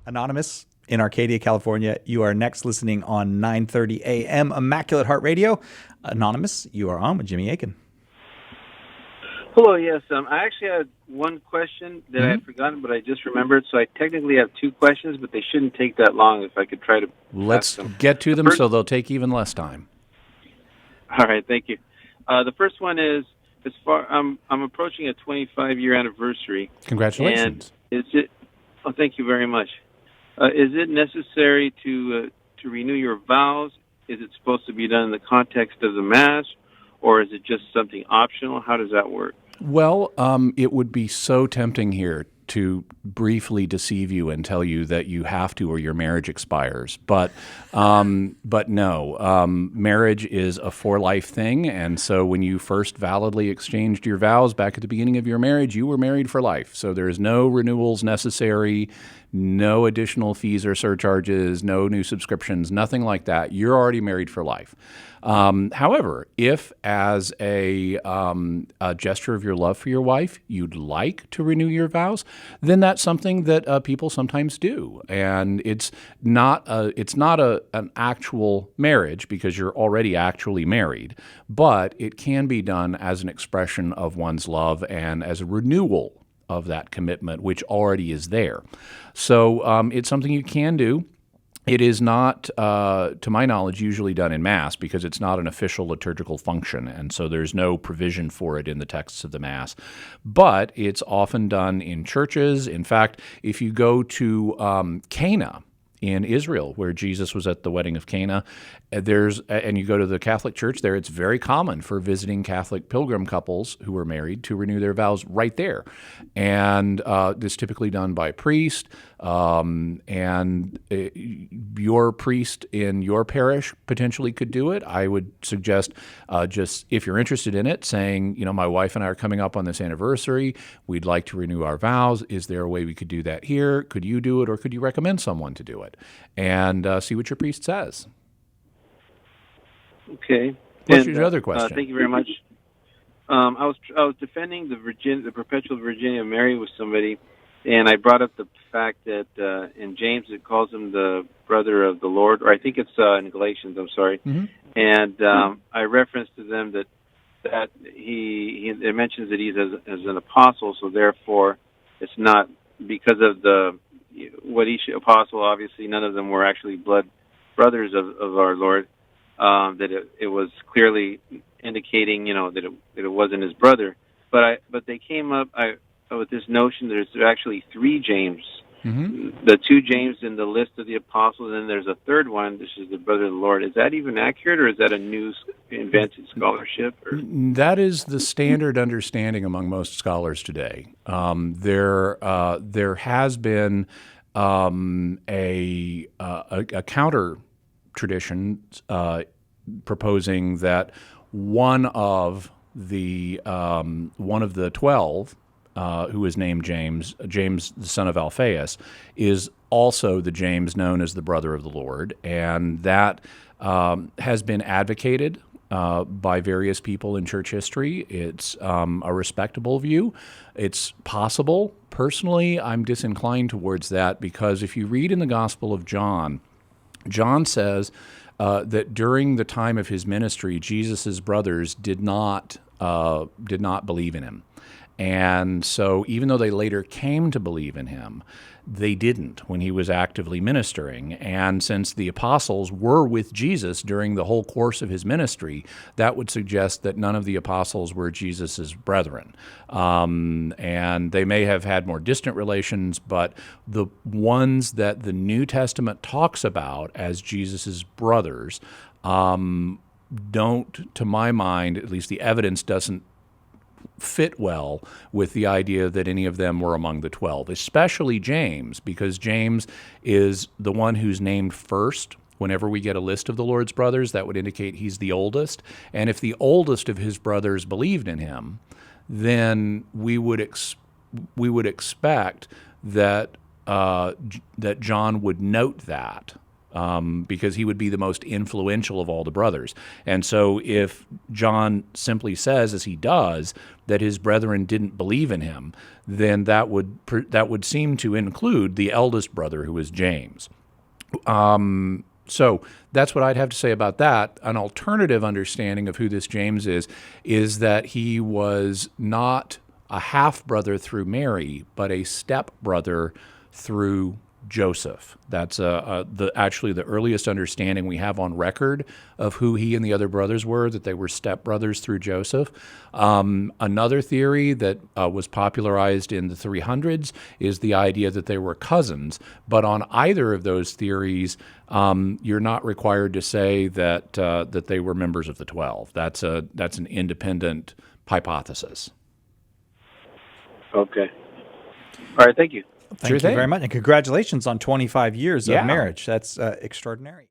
Anonymous in Arcadia, California. You are next listening on 9:30 a.m. Immaculate Heart Radio. Anonymous, you are on with Jimmy Akin. Hello, yes. I actually had one question that I had forgotten, but I just remembered. So I technically have two questions, but they shouldn't take that long if I could try to Let's ask them. get to them First, so they'll take even less time. all right, thank you. The first one is, I'm approaching a 25-year anniversary. Congratulations. And is it? Oh, thank you very much. Is it necessary to renew your vows? Is it supposed to be done in the context of the Mass, or is it just something optional? How does that work? Well, it would be so tempting here to briefly deceive you and tell you that you have to or your marriage expires. But no, marriage is a for-life thing, and so when you first validly exchanged your vows back at the beginning of your marriage, you were married for life. So there's no renewals necessary, no additional fees or surcharges, no new subscriptions, nothing like that. You're already married for life. However, if as a gesture of your love for your wife, you'd like to renew your vows, then that's something that people sometimes do, and it's not an actual marriage because you're already actually married, but it can be done as an expression of one's love and as a renewal of that commitment, which already is there. So it's something you can do. It is not, to my knowledge, usually done in Mass because it's not an official liturgical function, and so there's no provision for it in the texts of the Mass. But it's often done in churches. In fact, if you go to Cana in Israel, where Jesus was at the wedding of Cana, and you go to the Catholic Church there, it's very common for visiting Catholic pilgrim couples who are married to renew their vows right there. And it's typically done by a priest, and your priest in your parish potentially could do it. I would suggest just, if you're interested in it, saying, my wife and I are coming up on this anniversary. We'd like to renew our vows. Is there a way we could do that here? Could you do it, or could you recommend someone to do it? And see what your priest says. Okay. What's your other question? Thank you very much. I was defending the perpetual virginity of Mary with somebody, and I brought up the fact that in James it calls him the brother of the Lord, or I think it's in Galatians. I'm sorry, and I referenced to them that it mentions that he's as an apostle, so therefore it's not because of apostle. Obviously, none of them were actually blood brothers of our Lord. That it was clearly indicating, that it wasn't his brother. But they came up with this notion that there's actually three James. Mm-hmm. The two James in the list of the apostles, and then there's a third one. This is the brother of the Lord. Is that even accurate, or is that a new invented scholarship? Or? That is the standard understanding among most scholars today. There has been a counter tradition proposing that one of the 12, who is named James, the son of Alphaeus, is also the James known as the brother of the Lord, and that has been advocated by various people in church history. It's a respectable view. It's possible. Personally, I'm disinclined towards that because if you read in the Gospel of John, John says that during the time of his ministry, Jesus' brothers did not believe in him. And so even though they later came to believe in him, they didn't when he was actively ministering. And since the apostles were with Jesus during the whole course of his ministry, that would suggest that none of the apostles were Jesus' brethren. And they may have had more distant relations, but the ones that the New Testament talks about as Jesus' brothers don't, to my mind, at least the evidence doesn't fit well with the idea that any of them were among the 12, especially James, because James is the one who's named first. Whenever we get a list of the Lord's brothers, that would indicate he's the oldest. And if the oldest of his brothers believed in him, then we would expect that that John would note that because he would be the most influential of all the brothers. And so if John simply says, as he does, that his brethren didn't believe in him, then that would seem to include the eldest brother, who is James. So that's what I'd have to say about that. An alternative understanding of who this James is that he was not a half-brother through Mary, but a step-brother through Joseph. That's actually the earliest understanding we have on record of who he and the other brothers were, that they were stepbrothers through Joseph. Another theory that was popularized in the 300s is the idea that they were cousins, but on either of those theories, you're not required to say that they were members of the 12. That's an independent hypothesis. Okay. All right, thank you. Thank you very much. And congratulations on 25 years of marriage. That's extraordinary.